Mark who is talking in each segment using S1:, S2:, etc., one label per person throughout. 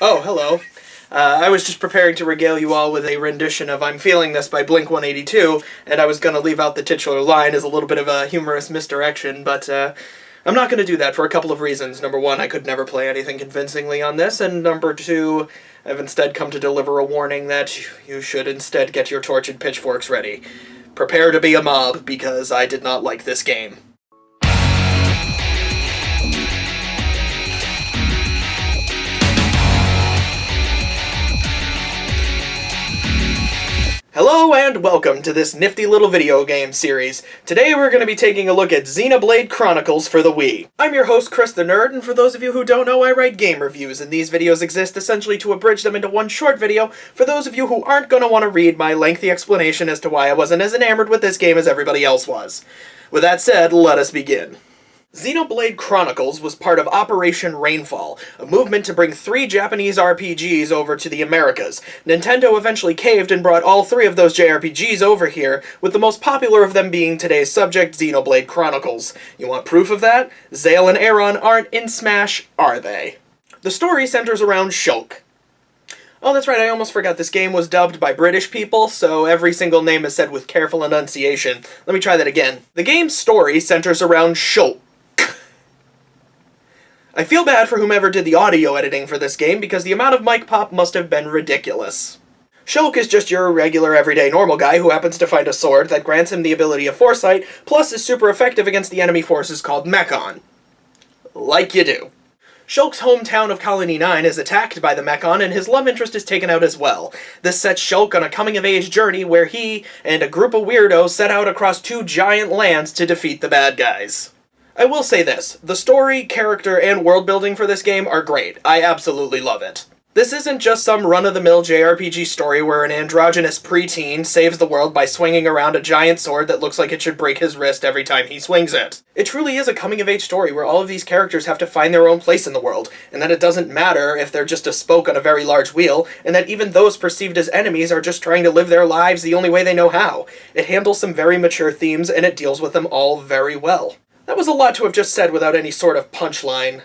S1: Oh, hello. I was just preparing to regale you all with a rendition of I'm Feeling This by Blink-182, and I was going to leave out the titular line as a little bit of a humorous misdirection, but I'm not going to do that for a couple of reasons. Number one, I could never play anything convincingly on this, and number two, I've instead come to deliver a warning that you should instead get your torch and pitchforks ready. Prepare to be a mob, because I did not like this game. Hello and welcome to this nifty little video game series. Today we're going to be taking a look at Xenoblade Chronicles for the Wii. I'm your host Chris the Nerd, and for those of you who don't know, I write game reviews, and these videos exist essentially to abridge them into one short video for those of you who aren't going to want to read my lengthy explanation as to why I wasn't as enamored with this game as everybody else was. With that said, let us begin. Xenoblade Chronicles was part of Operation Rainfall, a movement to bring 3 Japanese RPGs over to the Americas. Nintendo eventually caved and brought all 3 of those JRPGs over here, with the most popular of them being today's subject, Xenoblade Chronicles. You want proof of that? Zale and Aaron aren't in Smash, are they? The story centers around Shulk. Oh, that's right, I almost forgot this game was dubbed by British people, so every single name is said with careful enunciation. Let me try that again. The game's story centers around Shulk. I feel bad for whomever did the audio editing for this game because the amount of mic pop must have been ridiculous. Shulk is just your regular everyday normal guy who happens to find a sword that grants him the ability of foresight, plus is super effective against the enemy forces called Mechon. Like you do. Shulk's hometown of Colony 9 is attacked by the Mechon, and his love interest is taken out as well. This sets Shulk on a coming-of-age journey where he and a group of weirdos set out across 2 giant lands to defeat the bad guys. I will say this, the story, character, and world building for this game are great. I absolutely love it. This isn't just some run-of-the-mill JRPG story where an androgynous preteen saves the world by swinging around a giant sword that looks like it should break his wrist every time he swings it. It truly is a coming-of-age story where all of these characters have to find their own place in the world, and that it doesn't matter if they're just a spoke on a very large wheel, and that even those perceived as enemies are just trying to live their lives the only way they know how. It handles some very mature themes, and it deals with them all very well. That was a lot to have just said without any sort of punchline.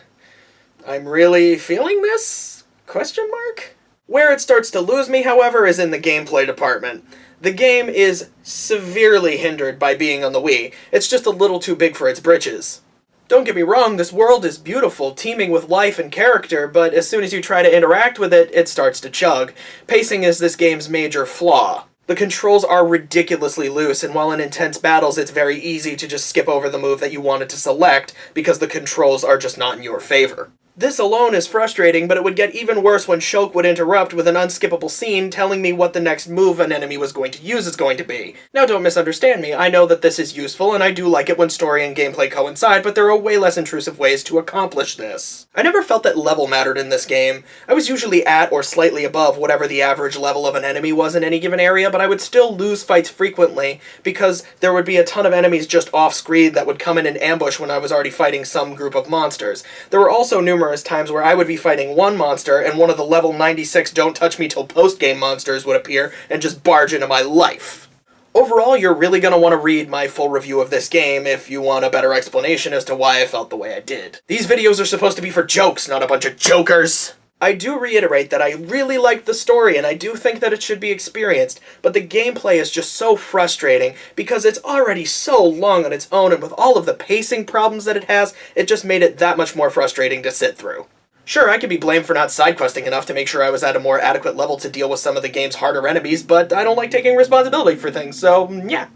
S1: I'm really feeling this? Question mark? Where it starts to lose me, however, is in the gameplay department. The game is severely hindered by being on the Wii. It's just a little too big for its britches. Don't get me wrong, this world is beautiful, teeming with life and character, but as soon as you try to interact with it, it starts to chug. Pacing is this game's major flaw. The controls are ridiculously loose, and while in intense battles it's very easy to just skip over the move that you wanted to select because the controls are just not in your favor. This alone is frustrating, but it would get even worse when Shulk would interrupt with an unskippable scene telling me what the next move an enemy was going to use is going to be. Now don't misunderstand me, I know that this is useful and I do like it when story and gameplay coincide, but there are way less intrusive ways to accomplish this. I never felt that level mattered in this game. I was usually at or slightly above whatever the average level of an enemy was in any given area, but I would still lose fights frequently because there would be a ton of enemies just off-screen that would come in and ambush when I was already fighting some group of monsters. There were also numerous times where I would be fighting one monster and one of the level 96 don't touch me till post-game monsters would appear and just barge into my life. Overall, you're really going to want to read my full review of this game if you want a better explanation as to why I felt the way I did. These videos are supposed to be for jokes, not a bunch of jokers. I do reiterate that I really liked the story and I do think that it should be experienced, but the gameplay is just so frustrating because it's already so long on its own, and with all of the pacing problems that it has, it just made it that much more frustrating to sit through. Sure, I could be blamed for not side-questing enough to make sure I was at a more adequate level to deal with some of the game's harder enemies, but I don't like taking responsibility for things, so yeah.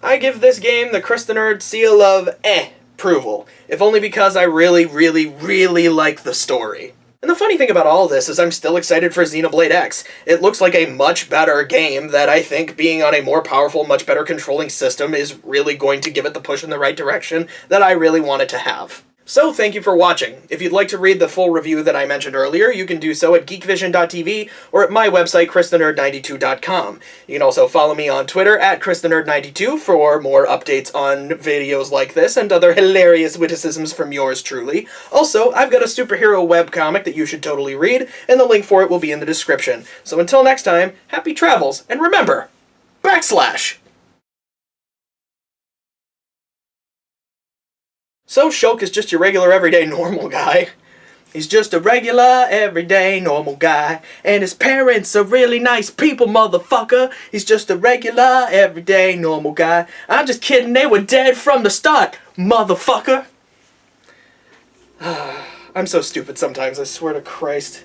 S1: I give this game the Chris the Nerd seal of approval, if only because I really like the story. And the funny thing about all this is I'm still excited for Xenoblade X. It looks like a much better game that I think, being on a more powerful, much better controlling system, is really going to give it the push in the right direction that I really want it to have. So thank you for watching. If you'd like to read the full review that I mentioned earlier, you can do so at geekvision.tv or at my website, christhenerd92.com. You can also follow me on Twitter at christhenerd92 for more updates on videos like this and other hilarious witticisms from yours truly. Also, I've got a superhero webcomic that you should totally read, and the link for it will be in the description. So until next time, happy travels, and remember, \. So Shulk is just your regular everyday normal guy. He's just a regular, everyday, normal guy. And his parents are really nice people, motherfucker. He's just a regular, everyday, normal guy. I'm just kidding, they were dead from the start, motherfucker. I'm so stupid sometimes, I swear to Christ.